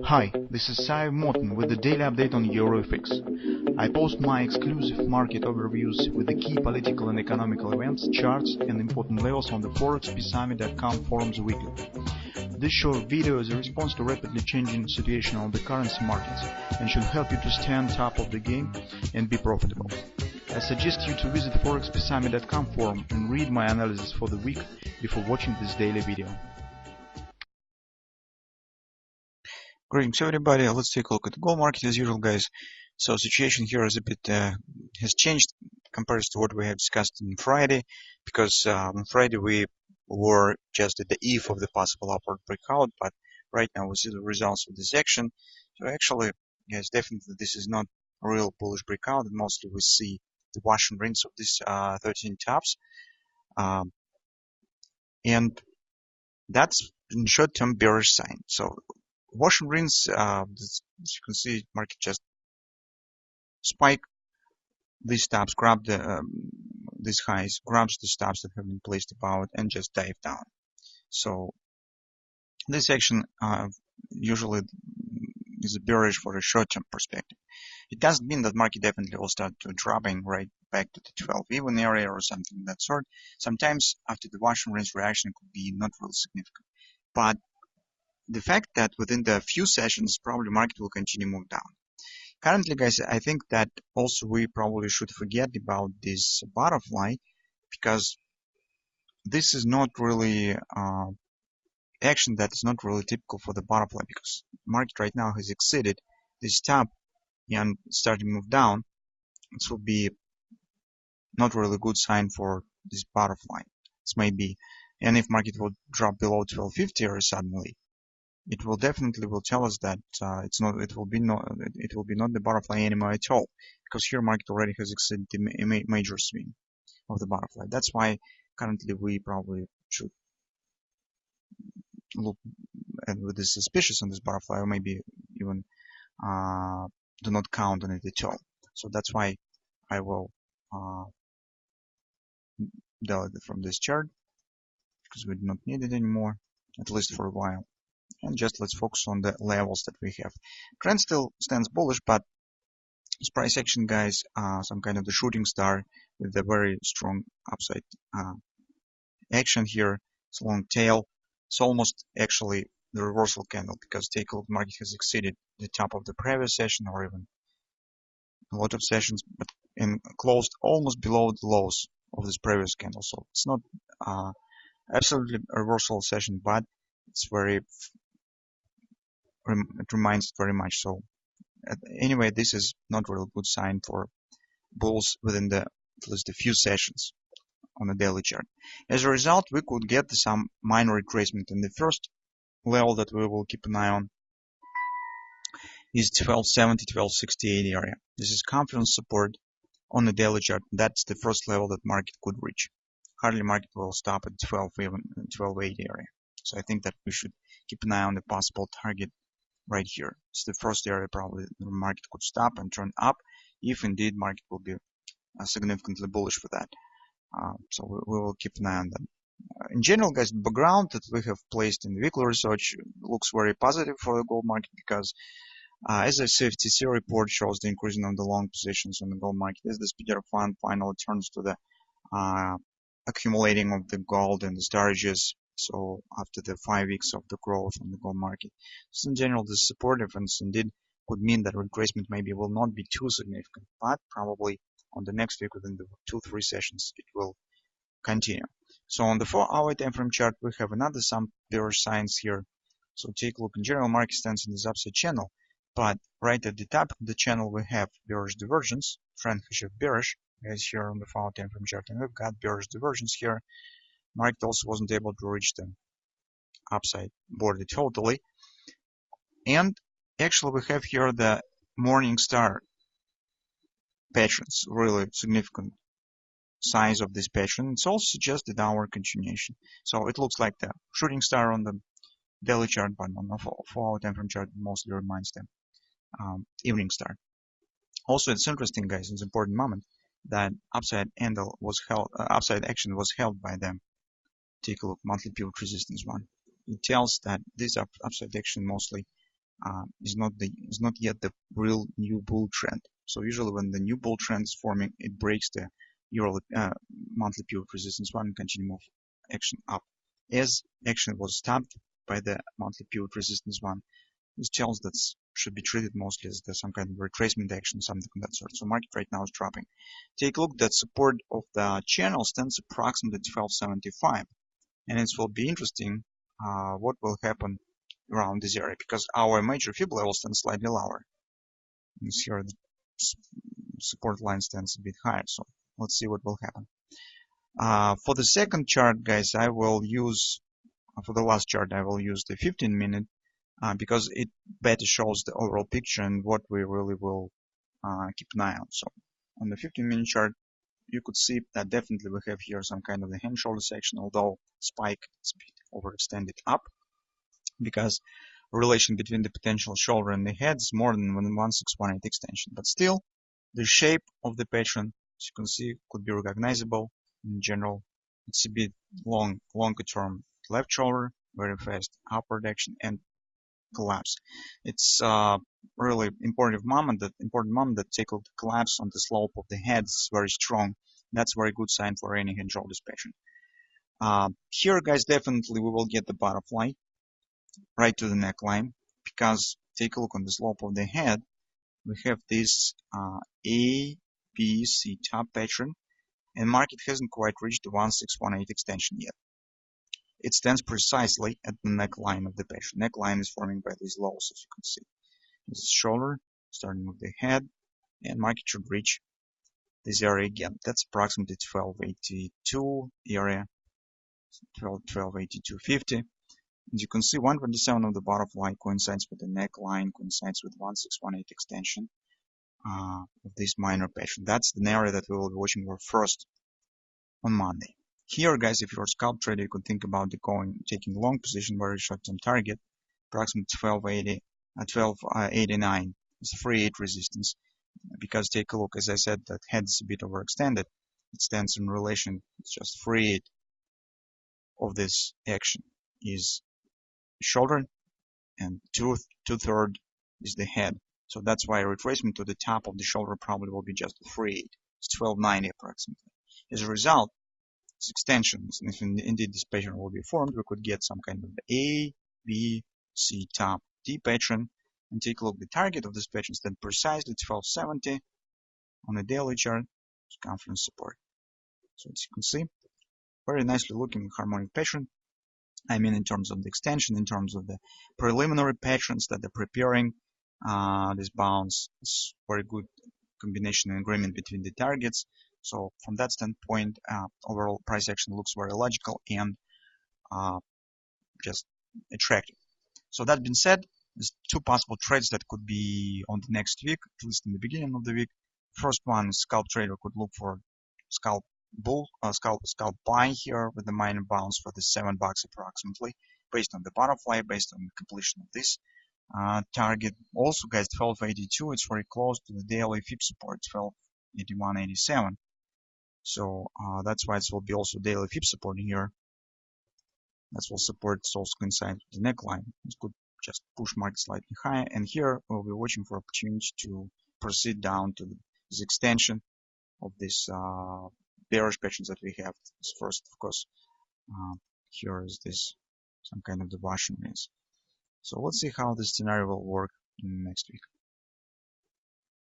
Hi, this is Sive Morten with the daily update on EuroFX. I post my exclusive market overviews with the key political and economical events, charts and important levels on the ForexPeaceArmy.com forums weekly. This short video is a response to rapidly changing situation on the currency markets and should help you to stay on top of the game and be profitable. I suggest you to visit ForexPeaceArmy.com forum and read my analysis for the week before watching this daily video. Greetings everybody, let's take a look at the gold market as usual, guys. So situation here is a bit has changed compared to what we have discussed on Friday, because on Friday we were just at the eve of the possible upward breakout, but right now we see the results of this action. So actually, yes, definitely this is not a real bullish breakout, and mostly we see the wash and rinse of these 13 tops, and that's in short-term bearish sign. So wash and rinse, as you can see, market just spike these stops, grab these highs, grabs the stops that have been placed above, and just dive down. So this action usually is bearish for a short-term perspective. It doesn't mean that market definitely will start to dropping right back to the 12 even area or something of that sort. Sometimes after the wash and rinse reaction it could be not real significant, but the fact that within the few sessions probably market will continue to move down. Currently, guys, I think that also we probably should forget about this butterfly, because this is not really action that is not really typical for the butterfly, because market right now has exceeded this top and starting to move down. This will be not really good sign for this butterfly. This may be, and if market will drop below 1250 or suddenly, it will definitely tell us that it will be not the butterfly anymore at all, because here market already has exceeded the major swing of the butterfly. That's why currently we probably should look with this suspicious on this butterfly, or maybe even do not count on it at all. So that's why I will delete it from this chart, because we do not need it anymore, at least for a while. And just let's focus on the levels that we have. Trend still stands bullish, but this price action, guys, some kind of the shooting star with a very strong upside action here. It's a long tail. It's almost actually the reversal candle, because take a look, market has exceeded the top of the previous session, or even a lot of sessions, but and closed almost below the lows of this previous candle. So it's not absolutely a reversal session, but it's very it reminds very much. So anyway, this is not really good sign for bulls within the at least a few sessions on the daily chart. As a result, we could get some minor retracement, and the first level that we will keep an eye on is 1270, 1268 area. This is confidence support on the daily chart. That's the first level that market could reach. Hardly market will stop at 1280 area. So I think that we should keep an eye on the possible target right here. It's the first area probably the market could stop and turn up, if indeed market will be significantly bullish for that. So we will keep an eye on that. In general, guys, the background that we have placed in the weekly research looks very positive for the gold market, because as the CFTC report shows the increasing of the long positions on the gold market, as the speeder fund finally turns to the accumulating of the gold and the storages. So after the 5 weeks of the growth on the gold market, so in general, this supportive and indeed could mean that retracement maybe will not be too significant, but probably on the next week within the 2-3 sessions it will continue. So on the 4-hour time frame chart we have another some bearish signs here. So take a look. In general, market stands in this upside channel, but right at the top of the channel we have bearish divergence, trend shift bearish, as here on the 4-hour time frame chart, and we've got bearish divergence here. Market also wasn't able to reach the upside border totally, and actually we have here the morning star patterns, really significant size of this pattern. It's also suggests the downward continuation. So it looks like the shooting star on the daily chart, but on the 4-hour time frame chart mostly reminds the evening star. Also, it's interesting, guys, it's an important moment that upside action was held by them. Take a look, monthly pivot resistance one. It tells that this upside action mostly is not yet the real new bull trend. So usually when the new bull trend is forming, it breaks the euro monthly pivot resistance one and continue move action up. As action was stopped by the monthly pivot resistance one, this tells that should be treated mostly as some kind of retracement action, something of that sort. So market right now is dropping. Take a look. That support of the channel stands approximately 1275, and it will be interesting what will happen around this area, because our major fib level stands slightly lower. And here the support line stands a bit higher, so let's see what will happen. For the second chart, guys, I will use, for the last chart, I will use the 15-minute because it better shows the overall picture and what we really will keep an eye on. So on the 15-minute chart, you could see that definitely we have here some kind of the hand shoulder section, although spike is a bit overextended up, because relation between the potential shoulder and the head is more than 1618 extension. But still, the shape of the pattern, as you can see, could be recognizable in general. It's a bit longer term left shoulder, very fast upward action, and collapse. It's really important moment that take a look. The collapse on the slope of the head is very strong. That's a very good sign for any hand shoulder pattern. Here, guys, definitely we will get the butterfly right to the neckline, because take a look on the slope of the head. We have this A, B, C top pattern, and market hasn't quite reached the 1618 extension yet. It stands precisely at the neckline of the pattern. Neckline is forming by these lows, as you can see. This is shoulder, starting with the head, and market should reach this area again. That's approximately 1282 area, 1282.50. As you can see, 127 of the butterfly coincides with the neckline, coincides with 1618 extension of this minor pattern. That's the area that we will be watching for first on Monday. Here, guys, if you're a scalp trader, you could think about taking long position, very short-term target, approximately 1289 is 3.8 resistance. Because take a look, as I said, that head is a bit overextended. It stands in relation. It's just 3.8 of this action is shoulder, and two-third is the head. So that's why a retracement to the top of the shoulder probably will be just 3.8. It's 1290 approximately. As a result, extensions, and if indeed this pattern will be formed, we could get some kind of A, B, C top, D pattern. And take a look, the target of this pattern stands precisely 1270 on the daily chart, circumference support. So as you can see, very nicely looking harmonic pattern. I mean, in terms of the extension, in terms of the preliminary patterns that they're preparing, this bounce is very good combination and agreement between the targets. So from that standpoint, overall price action looks very logical and just attractive. So that being said, there's two possible trades that could be on the next week, at least in the beginning of the week. First one, scalp trader could look for scalp buy here with the minor bounce for the $7 approximately, based on the butterfly, based on the completion of this target. Also, guys, 1282, it's very close to the daily fib support, 1281.87. So that's why it will be also daily fib support here. That will support also coincide with the neckline. It could just push market slightly higher, and here we'll be watching for opportunity to proceed down to this extension of this bearish patterns that we have. First, of course, here is this some kind of the Russian race. So let's see how this scenario will work in the next week.